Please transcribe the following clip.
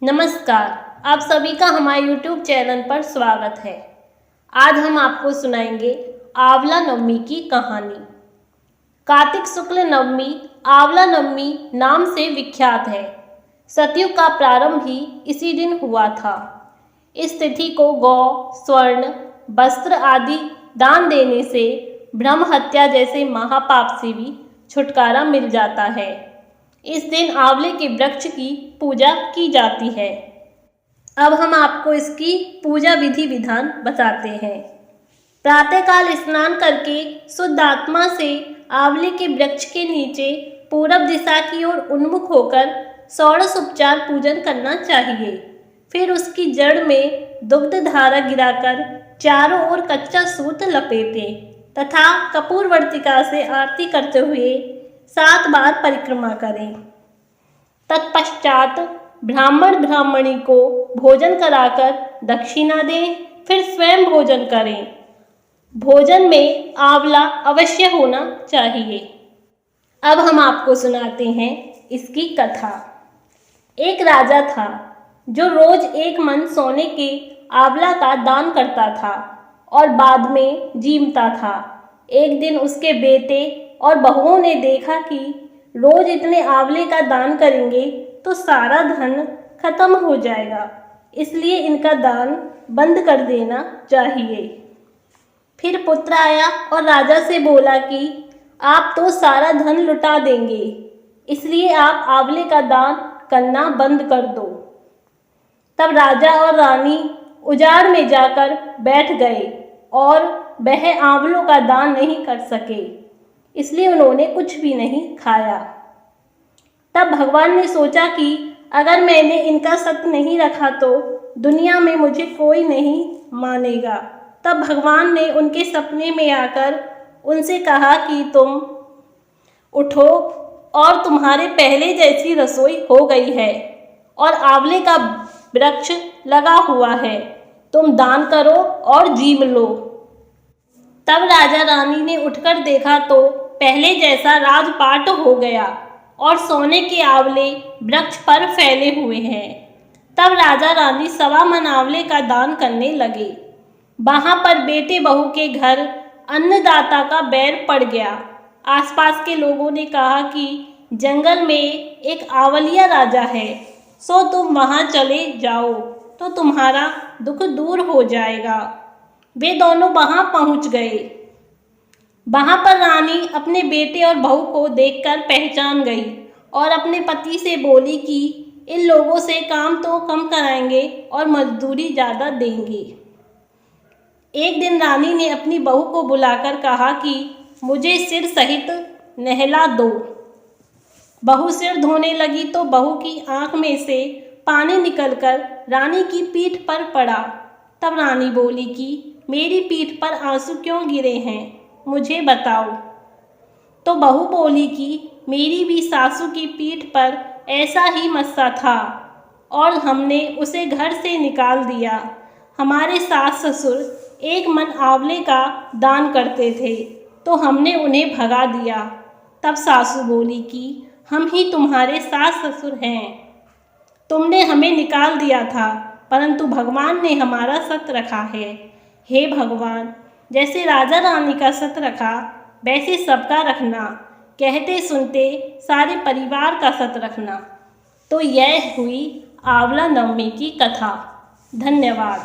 नमस्कार, आप सभी का हमारे YouTube चैनल पर स्वागत है। आज हम आपको सुनाएंगे आंवला नवमी की कहानी। कार्तिक शुक्ल नवमी आंवला नवमी नाम से विख्यात है। सतयुग का प्रारंभ ही इसी दिन हुआ था। इस तिथि को गौ, स्वर्ण, वस्त्र आदि दान देने से ब्रह्म हत्या जैसे महापाप से भी छुटकारा मिल जाता है। इस दिन आंवले के वृक्ष की पूजा की जाती है। अब हम आपको इसकी पूजा विधि विधान बताते हैं। प्रातःकाल स्नान करके शुद्ध आत्मा से आंवले के वृक्ष के नीचे पूरब दिशा की ओर उन्मुख होकर षोडश उपचार पूजन करना चाहिए। फिर उसकी जड़ में दुग्ध धारा गिराकर चारों ओर कच्चा सूत लपेटें तथा कपूर वर्तिका से आरती करते हुए 7 बार परिक्रमा करें। तत्पश्चात ब्राह्मण ब्राह्मणी को भोजन कराकर दक्षिणा दें, फिर स्वयं भोजन करें। भोजन में आंवला अवश्य होना चाहिए। अब हम आपको सुनाते हैं इसकी कथा। एक राजा था जो रोज 1 मन सोने के आंवला का दान करता था और बाद में जीमता था। एक दिन उसके बेटे और बहुओं ने देखा कि रोज इतने आंवले का दान करेंगे तो सारा धन खत्म हो जाएगा, इसलिए इनका दान बंद कर देना चाहिए। फिर पुत्र आया और राजा से बोला कि आप तो सारा धन लुटा देंगे, इसलिए आप आंवले का दान करना बंद कर दो। तब राजा और रानी उजाड़ में जाकर बैठ गए और वह आंवलों का दान नहीं कर सके, इसलिए उन्होंने कुछ भी नहीं खाया। तब भगवान ने सोचा कि अगर मैंने इनका सत नहीं रखा तो दुनिया में मुझे कोई नहीं मानेगा। तब भगवान ने उनके सपने में आकर उनसे कहा कि तुम उठो और तुम्हारे पहले जैसी रसोई हो गई है और आंवले का वृक्ष लगा हुआ है, तुम दान करो और जीम लो। तब राजा रानी ने उठकर देखा तो पहले जैसा राजपाट हो गया और सोने के आंवले वृक्ष पर फैले हुए हैं। तब राजा रानी 1.25 मन आंवले का दान करने लगे। वहां पर बेटे बहू के घर अन्नदाता का बैर पड़ गया। आसपास के लोगों ने कहा कि जंगल में एक आंवलिया राजा है, सो तुम वहां चले जाओ तो तुम्हारा दुख दूर हो जाएगा। वे दोनों वहां पहुंच गए। वहां पर रानी अपने बेटे और बहू को देखकर पहचान गई और अपने पति से बोली कि इन लोगों से काम तो कम कराएंगे और मजदूरी ज़्यादा देंगे। एक दिन रानी ने अपनी बहू को बुलाकर कहा कि मुझे सिर सहित नहला दो। बहू सिर धोने लगी तो बहू की आंख में से पानी निकलकर रानी की पीठ पर पड़ा। तब रानी बोली कि मेरी पीठ पर आंसू क्यों गिरे हैं, मुझे बताओ। तो बहू बोली कि मेरी भी सासू की पीठ पर ऐसा ही मस्सा था और हमने उसे घर से निकाल दिया। हमारे सास ससुर 1 मन आंवले का दान करते थे तो हमने उन्हें भगा दिया। तब सासू बोली कि हम ही तुम्हारे सास ससुर हैं, तुमने हमें निकाल दिया था परंतु भगवान ने हमारा सत रखा है। हे भगवान, जैसे राजा रानी का सत रखा वैसे सबका रखना, कहते सुनते सारे परिवार का सत रखना। तो यह हुई आंवला नवमी की कथा। धन्यवाद।